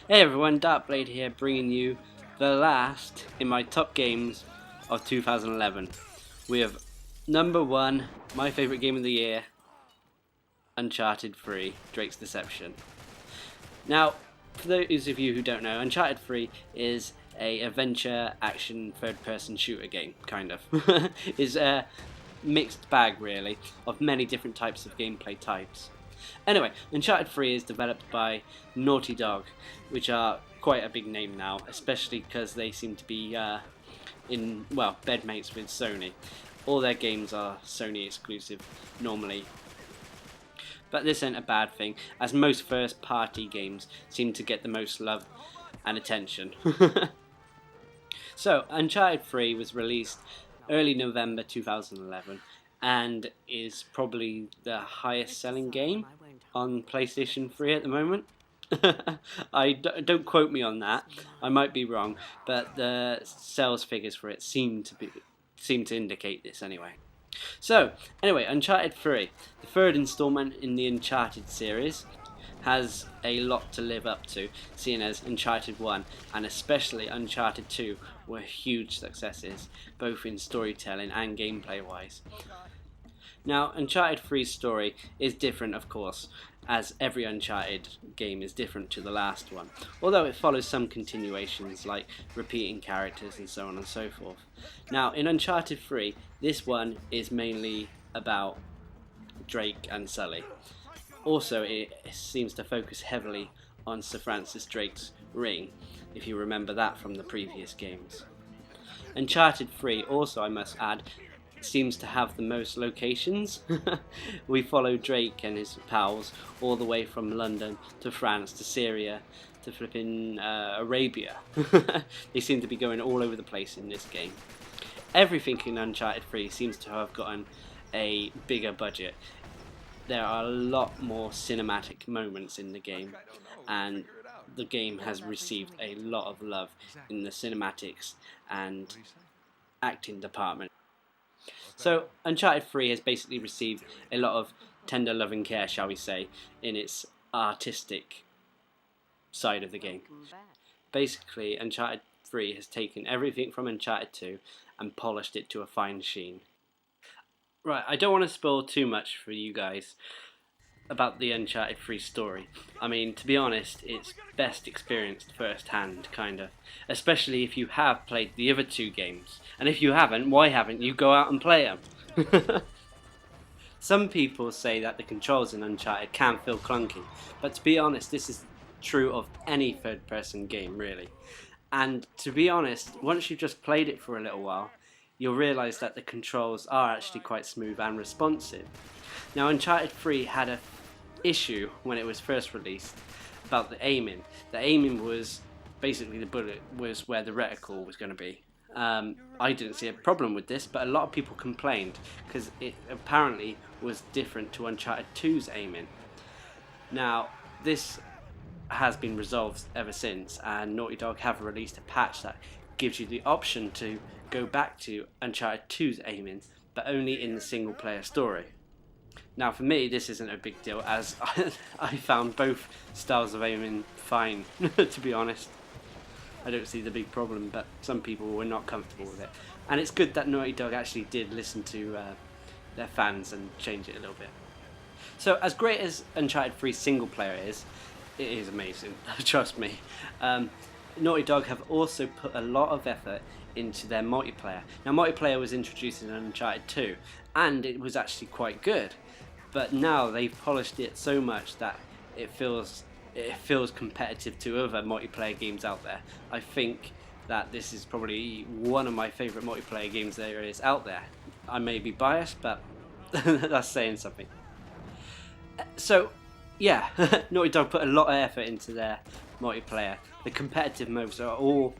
Hey everyone, Darcblade here, bringing you the last in my top games of 2011. We have number 1, my favourite game of the year, Uncharted 3, Drake's Deception. Now, for those of you who don't know, Uncharted 3 is a adventure action third-person shooter game, kind of. It's a mixed bag, really, of many different types of gameplay types. Anyway, Uncharted 3 is developed by Naughty Dog, which are quite a big name now, especially because they seem to be bedmates with Sony. All their games are Sony exclusive normally. But this ain't a bad thing, as most first-party games seem to get the most love and attention. So, Uncharted 3 was released early November 2011 and is probably the highest selling game on PlayStation 3 at the moment. Don't quote me on that, I might be wrong, but the sales figures for it seem to indicate this anyway. So, anyway, Uncharted 3, the third installment in the Uncharted series, has a lot to live up to, seeing as Uncharted 1 and especially Uncharted 2 were huge successes, both in storytelling and gameplay wise. Now, Uncharted 3's story is different, of course, as every Uncharted game is different to the last one, although it follows some continuations like repeating characters and so on and so forth. Now, in Uncharted 3, this one is mainly about Drake and Sully. Also, it seems to focus heavily on Sir Francis Drake's ring, if you remember that from the previous games. Uncharted 3 also, I must add, seems to have the most locations. We follow Drake and his pals all the way from London to France to Syria to flipping Arabia. They seem to be going all over the place in this game. Everything in Uncharted 3 seems to have gotten a bigger budget. There are a lot more cinematic moments in the game, and the game has received a lot of love in the cinematics and acting department. So Uncharted 3 has basically received a lot of tender loving care, shall we say, in its artistic side of the game. Basically, Uncharted 3 has taken everything from Uncharted 2 and polished it to a fine sheen. Right, I don't want to spoil too much for you guys about the Uncharted 3 story. I mean, to be honest, it's best experienced firsthand, kind of. Especially if you have played the other two games. And if you haven't, why haven't you go out and play them? Some people say that the controls in Uncharted can feel clunky, but to be honest, this is true of any third-person game, really. And to be honest, once you've just played it for a little while, you'll realise that the controls are actually quite smooth and responsive. Now, Uncharted 3 had an issue when it was first released about the aiming. The aiming was basically the bullet was where the reticle was going to be. I didn't see a problem with this, but a lot of people complained because it apparently was different to Uncharted 2's aiming. Now, this has been resolved ever since, and Naughty Dog have released a patch that gives you the option to go back to Uncharted 2's aiming, but only in the single player story. Now for me this isn't a big deal, as I found both styles of aiming fine, to be honest. I don't see the big problem, but some people were not comfortable with it. And it's good that Naughty Dog actually did listen to their fans and change it a little bit. So as great as Uncharted 3 single player is, it is amazing, trust me. Naughty Dog have also put a lot of effort into their multiplayer. Now, multiplayer was introduced in Uncharted 2, and it was actually quite good. But now they've polished it so much that it feels competitive to other multiplayer games out there. I think that this is probably one of my favourite multiplayer games there is out there. I may be biased, but that's saying something. So, yeah, Naughty Dog put a lot of effort into their multiplayer. The competitive modes are all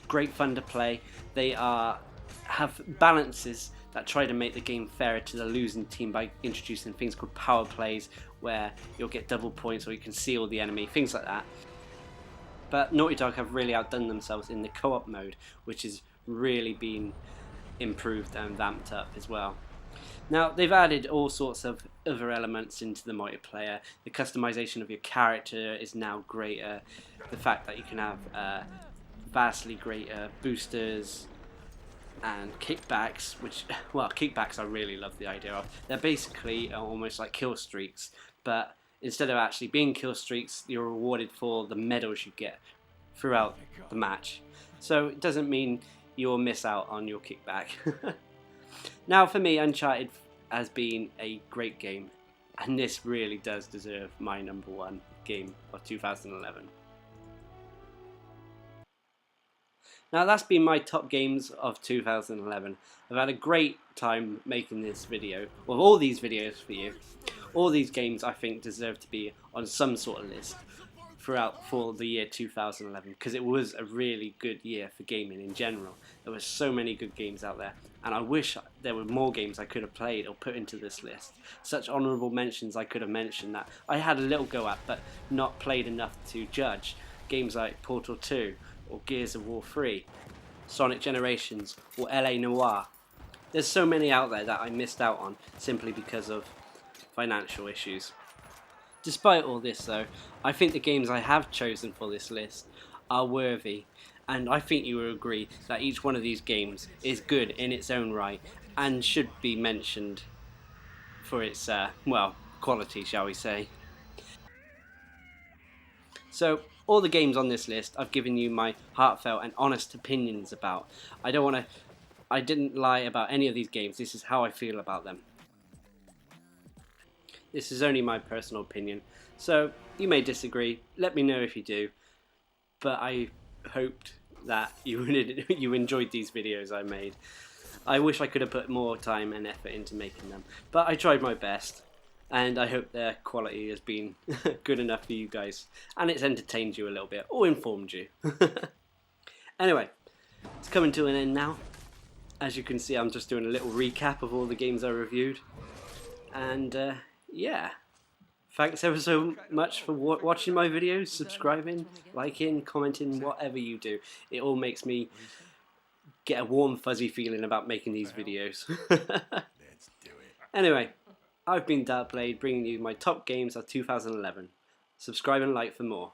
great fun to play. They have balances that try to make the game fairer to the losing team by introducing things called power plays, where you'll get double points or you can seal the enemy, things like that. But Naughty Dog have really outdone themselves in the co-op mode, which has really been improved and vamped up as well. Now, they've added all sorts of other elements into the multiplayer. The customization of your character is now greater. The fact that you can have vastly greater boosters and kickbacks, which, well, kickbacks I really love the idea of. They're basically almost like kill streaks, but instead of actually being kill streaks, you're rewarded for the medals you get throughout the match. So it doesn't mean you'll miss out on your kickback. Now, for me, Uncharted has been a great game, and this really does deserve my #1 game of 2011. Now, that's been my top games of 2011. I've had a great time making this video, or all these videos for you. All these games I think deserve to be on some sort of list throughout for the year 2011, because it was a really good year for gaming in general. There were so many good games out there, and I wish there were more games I could have played or put into this list. Such honourable mentions I could have mentioned that I had a little go at but not played enough to judge. Games like Portal 2 or Gears of War 3, Sonic Generations or LA Noire. There's so many out there that I missed out on simply because of financial issues. Despite all this though, I think the games I have chosen for this list are worthy, and I think you will agree that each one of these games is good in its own right and should be mentioned for its, well, quality, shall we say. So, all the games on this list I've given you my heartfelt and honest opinions about. I didn't lie about any of these games, this is how I feel about them. This is only my personal opinion, so you may disagree, let me know if you do, but I hoped that you enjoyed these videos I made. I wish I could have put more time and effort into making them, but I tried my best, and I hope their quality has been good enough for you guys, and it's entertained you a little bit, or informed you. Anyway, it's coming to an end now. As you can see, I'm just doing a little recap of all the games I reviewed, and yeah, thanks ever so much for watching my videos, subscribing, liking, commenting, whatever you do. It all makes me get a warm fuzzy feeling about making these videos. Anyway, I've been Darcblade, bringing you my top games of 2011. Subscribe and like for more.